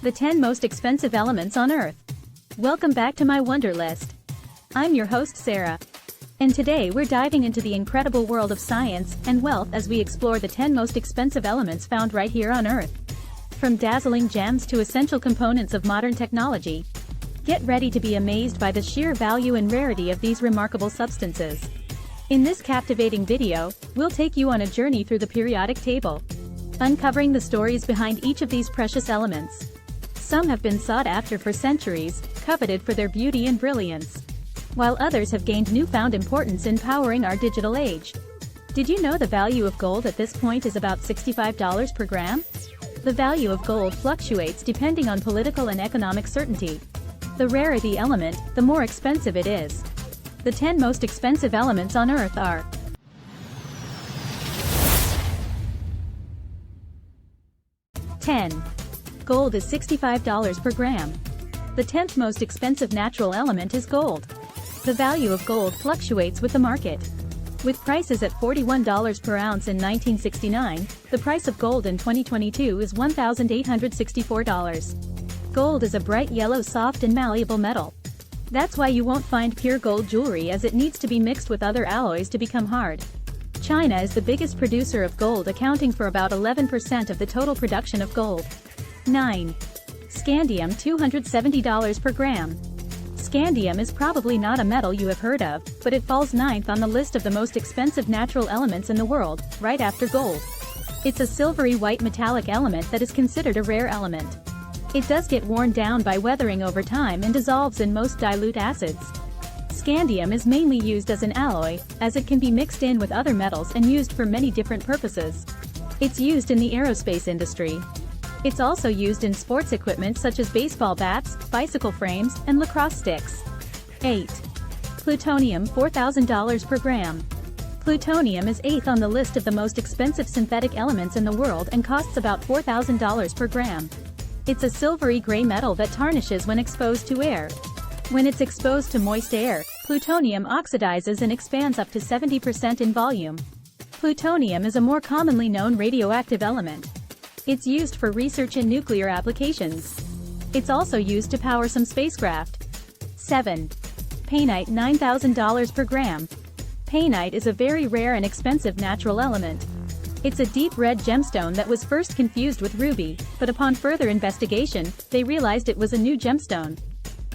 The 10 most expensive elements on Earth. Welcome back to my wonder list. I'm your host Sarah. And today we're diving into the incredible world of science and wealth as we explore the 10 most expensive elements found right here on Earth. From dazzling gems to essential components of modern technology. Get ready to be amazed by the sheer value and rarity of these remarkable substances. In this captivating video, we'll take you on a journey through the periodic table, uncovering the stories behind each of these precious elements. Some have been sought after for centuries, coveted for their beauty and brilliance, while others have gained newfound importance in powering our digital age. Did you know the value of gold at this point is about $65 per gram? The value of gold fluctuates depending on political and economic certainty. The rarer the element, the more expensive it is. The 10 most expensive elements on Earth are: 10. Gold is $65 per gram. The 10th most expensive natural element is gold. The value of gold fluctuates with the market. With prices at $41 per ounce in 1969, the price of gold in 2022 is $1,864. Gold is a bright yellow, soft and malleable metal. That's why you won't find pure gold jewelry, as it needs to be mixed with other alloys to become hard. China is the biggest producer of gold, accounting for about 11% of the total production of gold. 9. Scandium, $270 per gram. Scandium is probably not a metal you have heard of, but it falls 9th on the list of the most expensive natural elements in the world, right after gold. It's a silvery white metallic element that is considered a rare element. It does get worn down by weathering over time and dissolves in most dilute acids. Scandium is mainly used as an alloy, as it can be mixed in with other metals and used for many different purposes. It's used in the aerospace industry. It's also used in sports equipment such as baseball bats, bicycle frames, and lacrosse sticks. 8. Plutonium, $4,000 per gram. Plutonium is 8th on the list of the most expensive synthetic elements in the world and costs about $4,000 per gram. It's a silvery gray metal that tarnishes when exposed to air. When it's exposed to moist air, plutonium oxidizes and expands up to 70% in volume. Plutonium is a more commonly known radioactive element. It's used for research in nuclear applications. It's also used to power some spacecraft. 7. Painite, $9,000 per gram. Painite is a very rare and expensive natural element. It's a deep red gemstone that was first confused with ruby, but upon further investigation, they realized it was a new gemstone.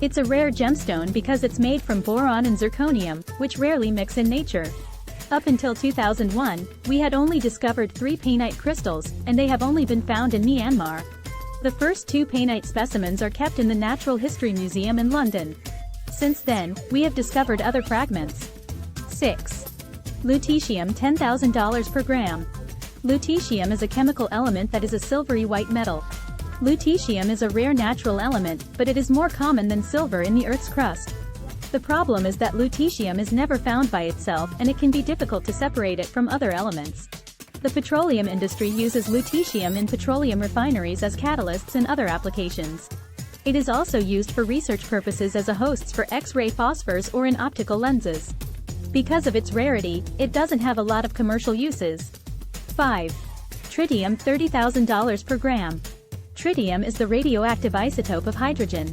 It's a rare gemstone because it's made from boron and zirconium, which rarely mix in nature. Up until 2001, we had only discovered 3 painite crystals, and they have only been found in Myanmar. The first 2 painite specimens are kept in the Natural History Museum in London. Since then, we have discovered other fragments. 6. Lutetium, $10,000 per gram. Lutetium is a chemical element that is a silvery white metal. Lutetium is a rare natural element, but it is more common than silver in the Earth's crust. The problem is that lutetium is never found by itself, and it can be difficult to separate it from other elements. The petroleum industry uses lutetium in petroleum refineries as catalysts and other applications. It is also used for research purposes as a host for X-ray phosphors or in optical lenses. Because of its rarity, it doesn't have a lot of commercial uses. 5. Tritium, $30,000 per gram. Tritium is the radioactive isotope of hydrogen.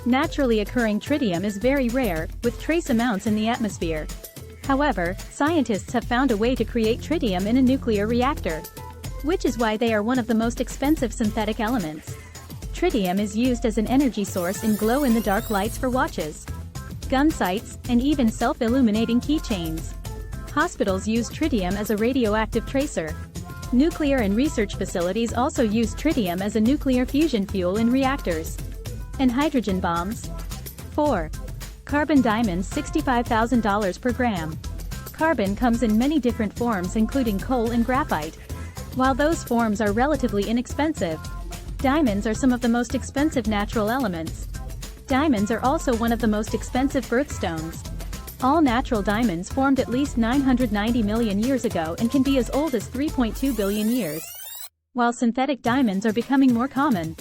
Naturally occurring tritium is very rare, with trace amounts in the atmosphere. However, scientists have found a way to create tritium in a nuclear reactor, which is why they are one of the most expensive synthetic elements. Tritium is used as an energy source in glow-in-the-dark lights for watches, gun sights, and even self-illuminating keychains. Hospitals use tritium as a radioactive tracer. Nuclear and research facilities also use tritium as a nuclear fusion fuel in reactors. And hydrogen bombs. 4. Carbon diamonds, $65,000 per gram. Carbon comes in many different forms, including coal and graphite. While those forms are relatively inexpensive, diamonds are some of the most expensive natural elements. Diamonds are also one of the most expensive birthstones. All natural diamonds formed at least 990 million years ago and can be as old as 3.2 billion years. While synthetic diamonds are becoming more common,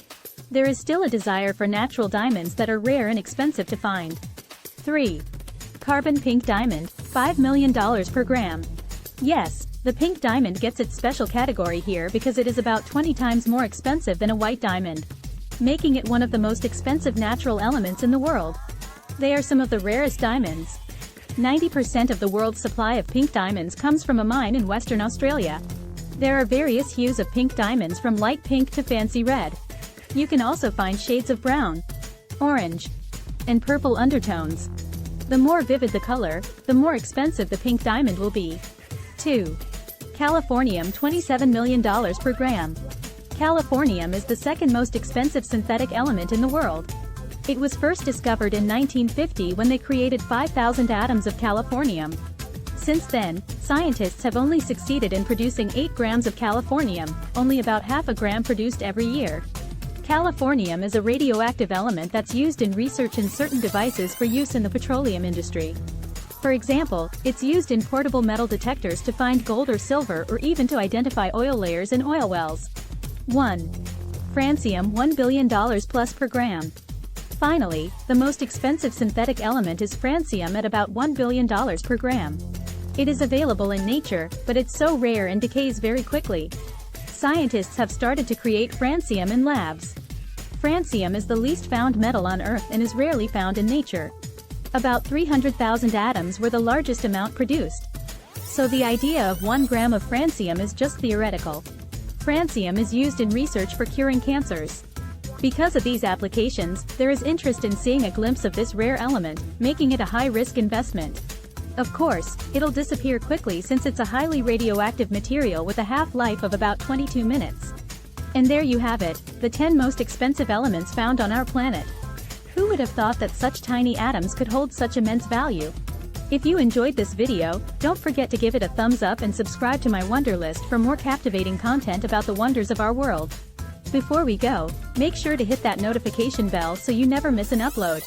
there is still a desire for natural diamonds that are rare and expensive to find. 3. Carbon pink diamond, $5 million per gram. Yes, the pink diamond gets its special category here because it is about 20 times more expensive than a white diamond. making it one of the most expensive natural elements in the world. They are some of the rarest diamonds. 90% of the world's supply of pink diamonds comes from a mine in Western Australia. There are various hues of pink diamonds from light pink to fancy red. You can also find shades of brown, orange, and purple undertones. The more vivid the color, the more expensive the pink diamond will be. 2. Californium, $27 million per gram. Californium is the second most expensive synthetic element in the world. It was first discovered in 1950 when they created 5,000 atoms of californium. Since then, scientists have only succeeded in producing 8 grams of californium, only about half a gram produced every year. Californium is a radioactive element that's used in research in certain devices for use in the petroleum industry. For example, it's used in portable metal detectors to find gold or silver or even to identify oil layers in oil wells. 1. Francium, $1 billion plus per gram. Finally, the most expensive synthetic element is francium at about $1 billion per gram. It is available in nature, but it's so rare and decays very quickly. Scientists have started to create francium in labs. Francium is the least found metal on Earth and is rarely found in nature. About 300,000 atoms were the largest amount produced. So the idea of 1 gram of francium is just theoretical. Francium is used in research for curing cancers. Because of these applications, there is interest in seeing a glimpse of this rare element, making it a high-risk investment. Of course, it'll disappear quickly since it's a highly radioactive material with a half-life of about 22 minutes. And there you have it, the 10 most expensive elements found on our planet. Who would have thought that such tiny atoms could hold such immense value? If you enjoyed this video, don't forget to give it a thumbs up and subscribe to my Wonder List for more captivating content about the wonders of our world. Before we go, make sure to hit that notification bell so you never miss an upload.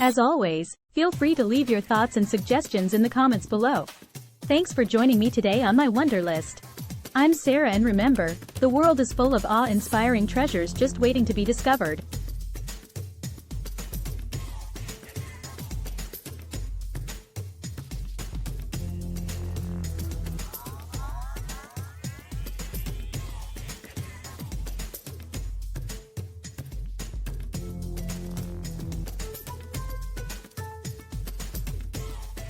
As always, feel free to leave your thoughts and suggestions in the comments below. Thanks for joining me today on my Wonder List. I'm Sarah, and remember, the world is full of awe-inspiring treasures just waiting to be discovered.